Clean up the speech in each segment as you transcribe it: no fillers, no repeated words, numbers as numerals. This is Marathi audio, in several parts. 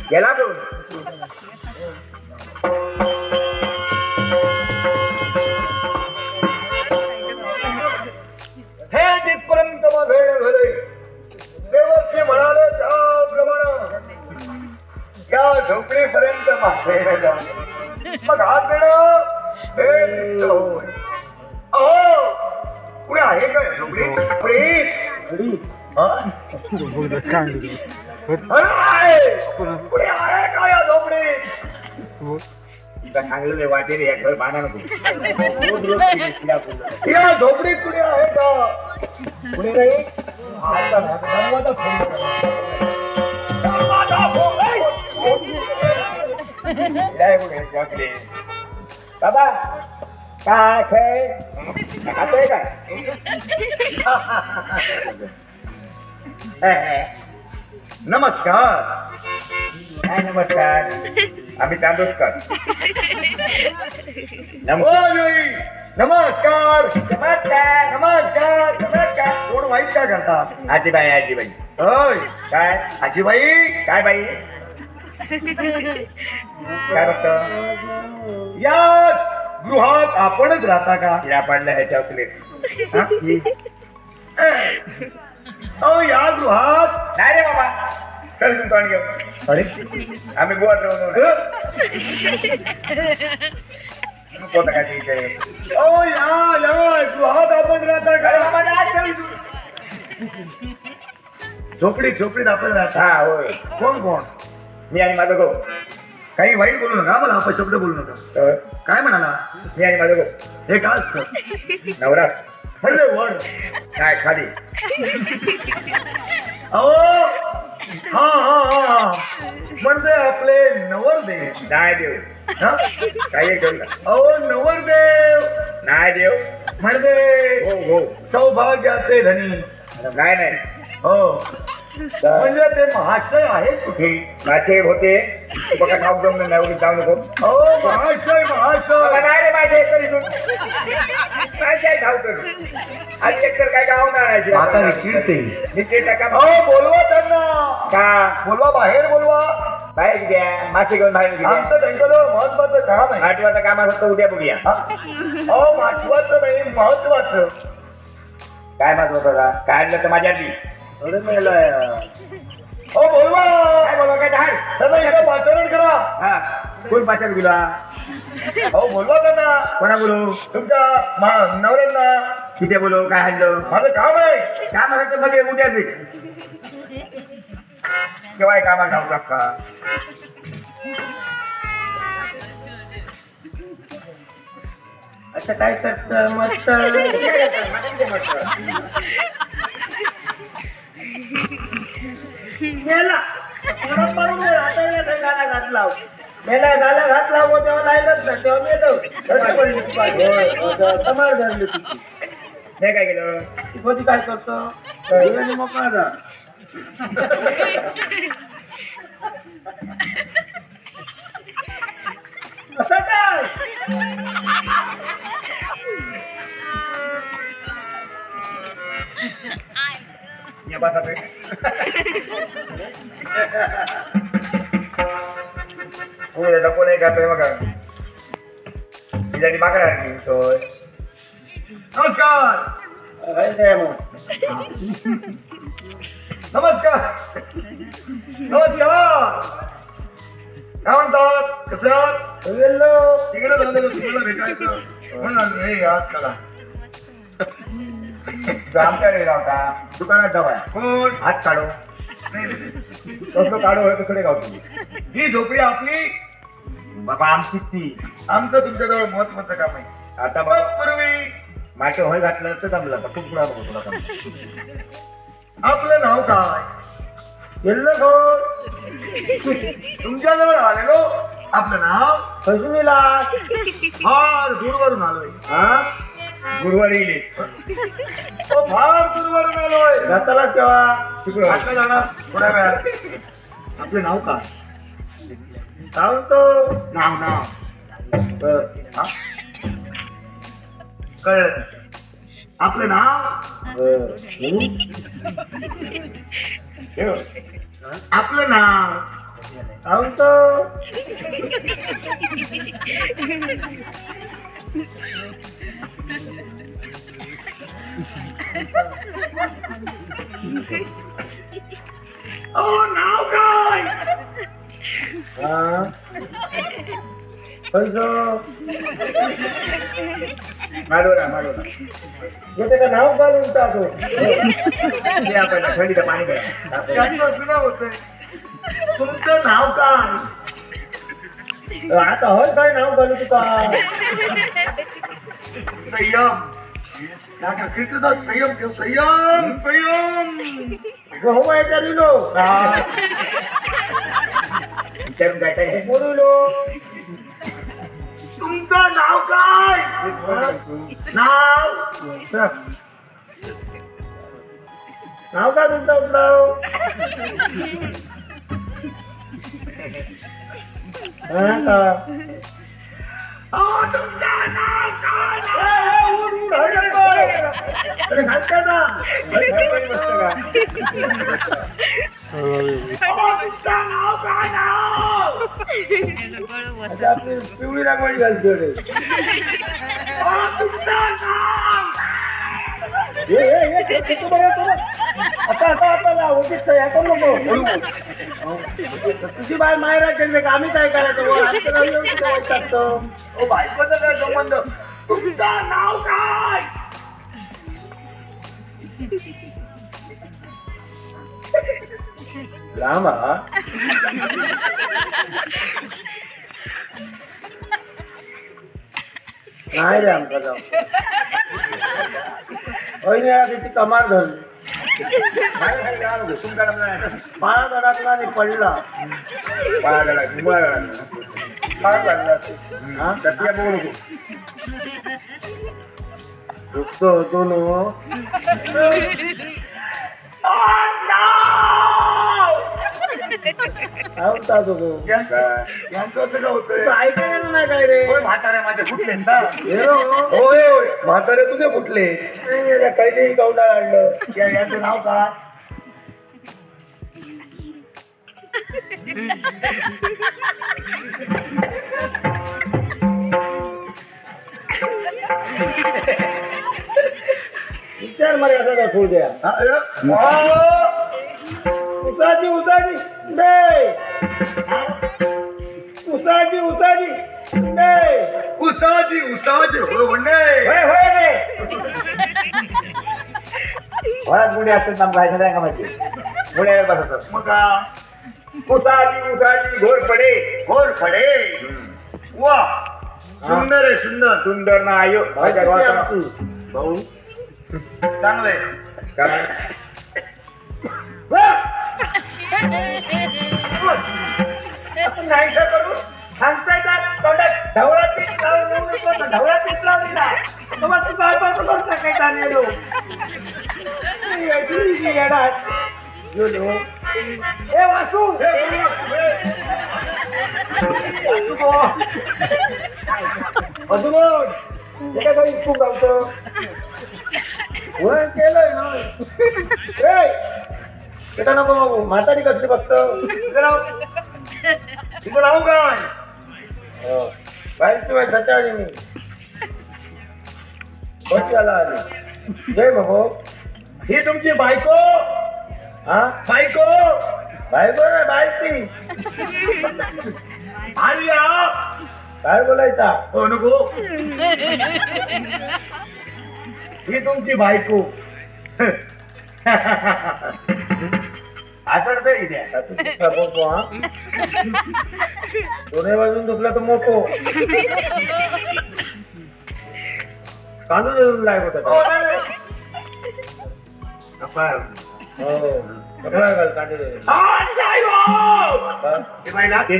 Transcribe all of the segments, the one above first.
गेला तो हे जिथपर्यंत भेळ घरे देवर्षी म्हणाले त्याप्रमाणे या झोपडीपर्यंत भेळ जाऊ मग हात देणं हे दिसत होय. अहो पुढे आहे काय झोपडी पुढे पुढे आहे का या झोपडी चांगलं वाटेल या घर बांधा नको या झोपडीत कुणी आहे का कुणी नाही बाबा काय खेळ खातोय काय नमस्कार काय नमस्कार आम्ही तांदूळकर नमस्कार नमस्कार नमस्कार नमस्कार कोण वाईट काय करता आजीबाई आजीबाई होय काय आजीबाई काय बाई काय बघत या गृहात आपणच राहता का या पडल्या ह्याच्या या गृहात नाही रे बाबा चल तुमचं आणि घेऊ अरे आम्ही गोवा राहून या गृहात आपण राहता का झोपडीत आपण राहता हा होय कोण कोण मी आणि माझं गो काही वाईट बोलू नका मला अपशब्द बोलू नका काय म्हणाला मी आणि माझं गो हे काय असतं नवरा म्हणजे वड काय खाली अहो हा हा हा म्हणजे आपले नवरदेव नाही देव काही अहो नवरदेव नाही देव म्हणजे हो हो सौभाग्याचे धनी काय नाही हो म्हणजे ते महाशय आहेत कुठे माझे होते बघा ठाऊक जमलं नाही एवढी जाऊ नको हो महाशय महाशय नाही रे माझे काय ठाऊक आज एक तर काय गाव नाही आता चिडते मी ते टाका हो बोलवा त्यांना का बोलवा बाहेर बोलवा बाहेर द्या मासे घेऊन बाहेर घ्या आमचं त्यांच्याजवळ महत्वाचं काम आहे महत्वाचं काम असतं उद्या बघूया हो महत्वाचं नाही महत्वाचं काय महत्वाचं का काय आणलं तर माझ्या आधी थोडं मेलय हो बोलवा काय बोलवा काय ढाल चला इकडे पाचारण करा हा कोण पाचारण गेला हो बोलवा त्यांना कोणा बोलू तुमच्या नवऱ्यांना किती बोलू काय हाणलं माझं काम आहे काम आहे तर मग उद्या केव्हा कामा घालू लागता अच्छा काय करत मस्त मेला गाला घात लाव मेला गाला घात लाव तेव्हा लायलच ना तेव्हा मेलो समार धरली हे काय केलं ती काय करतो मोकळा असं काय या बात नको नाही खातोय मग तिच्यासाठी माकडा नमस्कार नमस्कार नमस्कार काय म्हणतात कसं तिकडे झालेलं तुम्हाला भेटायचं म्हणून हे हात काढा आमच्याकडे गावता दुकानात जावा कोण हात काढो कसं काढो कसं गाव तुम्ही ही झोपडी आपली बाबा आमची ती आमचं तुमच्याजवळ महत्वाचं काम आहे आता पूर्वी माझ्या होय घातलं तर जमलं तर खूप पुढा बघतो तुला आपलं नाव काय तुमच्याजवळ आलेलो आपलं नाव फसवीला फार दूरवरून आलोय हा गुरुवारी येईल. फार गुरुवारून आलोय. जाताला केव्हा? शुक्रवार जाणार थोड्या वेळात. आपलं नाव का? सांगतो. नाव कळलं. आपलं नाव आपलं नाव सांगतो. नाव काय? माडोरा येते का नाव घालून टाकू. आपण थंडीचं पाणी होत. तुमचं नाव काय? आता होय काय नाव घालू तुका? संयम. संयम संयम संयम लिहिलो विचारून काय बोललो. तुमचं नाव काय? नाव काय तुमचं नाव? पिवळी रांगोळी घालतो रे. तुझी बाय मायरा केली का? आम्ही काय करायचं? बायकोचा काय संबंध? तुमचं नाव काय? लांब नाही रे आमका जाऊ. त्याची कमाल धरली. पाळा गडातला आणि पडला. पाळा गडा होतो नो. ऐकायला नाही काय रे? म्हातारे माझे फुटले ना. होय म्हातारे तुझे फुटले. काही गौंडा आणलं. याचं नाव का? विचार मला असं दाखवू द्या. उसाची उसाची बे उसाची उसाची बे उसाची उसाची हो म्हणणे होय होय रे. घरात मुली असतात ना राहायचं नाही का माहिती? मुळ्याला बसत मग उसाची उसाची घोर पडे वा. सुंदर आहे सुंदर. सुंदर ना आयो भाऊ चांगलं आहे. काय आपण नाही करू सांगताय का? तोंडात ढवळातीच लावून ढवळातीच लावली ना. तुम्हाला तू काय पाहतो बघता काय चाललेलो येडात ए वासू अजून एका घरी खूप गावतो वळण केलंय ना. एका नको बघू म्हातारी कसली बघतो. तुझं नाव काय? बाहेरची बाई सचाळी मी बसला आली. जय बाबू. ही तुमची बायको? हा बायको. बायको नाही बायकी. आली काय बोलायचा? हो नको. ही तुमची बायको. आठवतंय की द्या बोलतो. हा दोन्ही बाजून दुखला तर मोठो कांदून लायक होता. कपडा घाल कांदे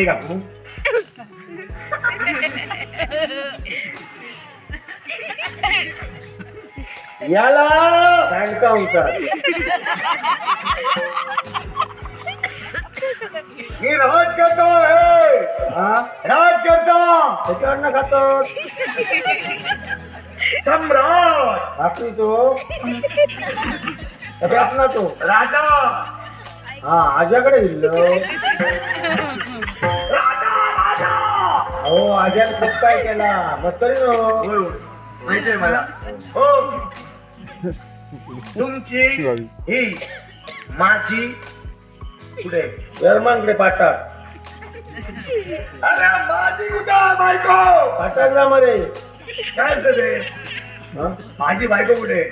का याला एन्काउंटर. मी राज करतो आहे. राज करतो त्याच्यावर खातो सम्राट आपली तो ना तो राजा. हा आज्याकडे दिलो. राजा राजा हो आज्याने खूप काय केला मस्तरी नो माहितीये मला. हो तुमची ही माझी पुढे यरमानकडे पाठक. अरे माझी कुठे बायको पाठकरामध्ये काय असतं ते माझी बायको कुठे.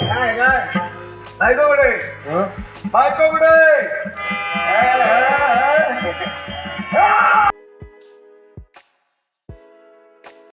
काय काय बायको कुठे बायको कुठे